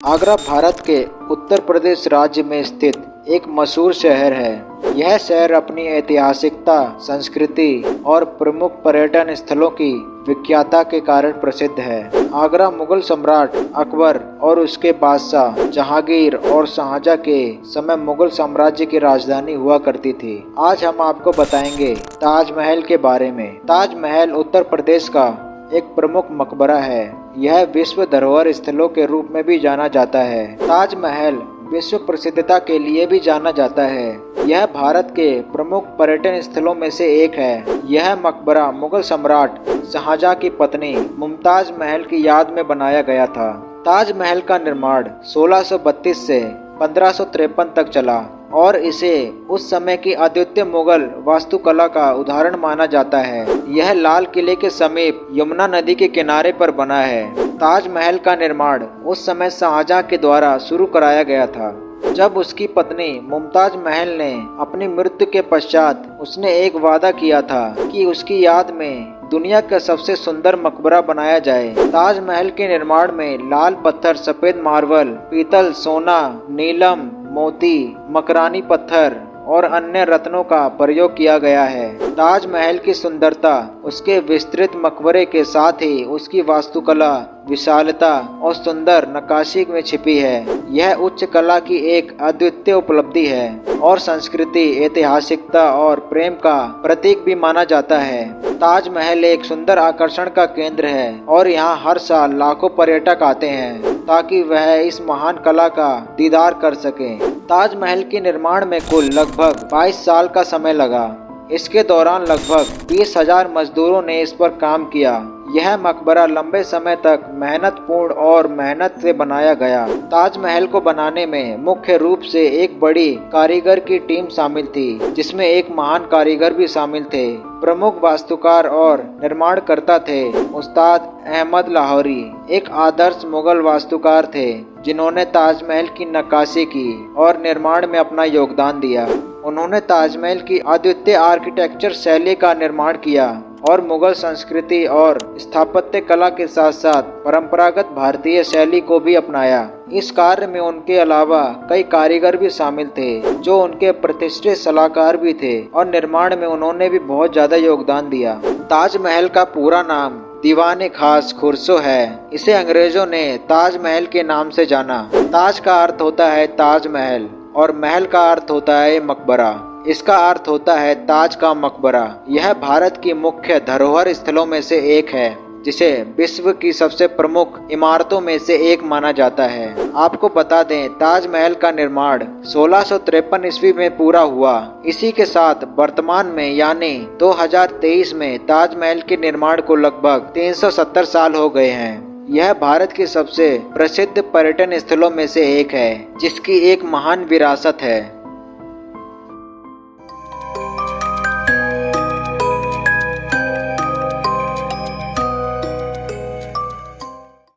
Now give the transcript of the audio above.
आगरा भारत के उत्तर प्रदेश राज्य में स्थित एक मशहूर शहर है। यह शहर अपनी ऐतिहासिकता, संस्कृति और प्रमुख पर्यटन स्थलों की विख्यातता के कारण प्रसिद्ध है। आगरा मुगल सम्राट अकबर और उसके बादशाह जहांगीर और शाहजहां के समय मुगल साम्राज्य की राजधानी हुआ करती थी। आज हम आपको बताएंगे ताजमहल के बारे में। ताजमहल उत्तर प्रदेश का एक प्रमुख मकबरा है। यह विश्व धरोहर स्थलों के रूप में भी जाना जाता है। ताजमहल विश्व प्रसिद्धता के लिए भी जाना जाता है। यह भारत के प्रमुख पर्यटन स्थलों में से एक है। यह मकबरा मुगल सम्राट शाहजहां की पत्नी मुमताज महल की याद में बनाया गया था। ताजमहल का निर्माण 1632 से 1553 तक चला और इसे उस समय की अद्वितीय मुगल वास्तुकला का उदाहरण माना जाता है। यह लाल किले के समीप यमुना नदी के किनारे पर बना है। ताजमहल का निर्माण उस समय शाहजहां के द्वारा शुरू कराया गया था। जब उसकी पत्नी मुमताज महल ने अपनी मृत्यु के पश्चात उसने एक वादा किया था कि उसकी याद में दुनिया का सबसे सुंदर मकबरा बनाया जाए। ताजमहल के निर्माण में लाल पत्थर, सफेद मार्बल, पीतल, सोना, नीलम, मोती, मकरानी पत्थर और अन्य रत्नों का प्रयोग किया गया है। ताजमहल की सुंदरता उसके विस्तृत मकबरे के साथ ही उसकी वास्तुकला, विशालता और सुंदर नक्काशी में छिपी है। यह उच्च कला की एक अद्वितीय उपलब्धि है और संस्कृति, ऐतिहासिकता और प्रेम का प्रतीक भी माना जाता है। ताजमहल एक सुंदर आकर्षण का केंद्र है और यहाँ हर साल लाखों पर्यटक आते हैं ताकि वह इस महान कला का दीदार कर सकें। ताजमहल के निर्माण में कुल लगभग 22 साल का समय लगा। इसके दौरान लगभग 20,000 मजदूरों ने इस पर काम किया। यह मकबरा लंबे समय तक मेहनतपूर्ण और मेहनत से बनाया गया। ताजमहल को बनाने में मुख्य रूप से एक बड़ी कारीगर की टीम शामिल थी, जिसमें एक महान कारीगर भी शामिल थे। प्रमुख वास्तुकार और निर्माणकर्ता थे उस्ताद अहमद लाहौरी, एक आदर्श मुगल वास्तुकार थे जिन्होंने ताजमहल की नक्काशी की और निर्माण में अपना योगदान दिया। उन्होंने ताजमहल की अद्वितीय आर्किटेक्चर शैली का निर्माण किया और मुगल संस्कृति और स्थापत्य कला के साथ साथ परंपरागत भारतीय शैली को भी अपनाया। इस कार्य में उनके अलावा कई कारीगर भी शामिल थे जो उनके प्रतिष्ठित सलाहकार भी थे और निर्माण में उन्होंने भी बहुत ज्यादा योगदान दिया। ताजमहल का पूरा नाम दीवान खास खुर्सो है। इसे अंग्रेजों ने ताजमहल के नाम से जाना। ताज का अर्थ होता है ताजमहल और महल का अर्थ होता है मकबरा। इसका अर्थ होता है ताज का मकबरा। यह भारत की मुख्य धरोहर स्थलों में से एक है जिसे विश्व की सबसे प्रमुख इमारतों में से एक माना जाता है। आपको बता दें, ताजमहल का निर्माण 1653 ईस्वी में पूरा हुआ। इसी के साथ वर्तमान में यानी 2023 में ताजमहल के निर्माण को लगभग 370 साल हो गए हैं। यह भारत के सबसे प्रसिद्ध पर्यटन स्थलों में से एक है जिसकी एक महान विरासत है।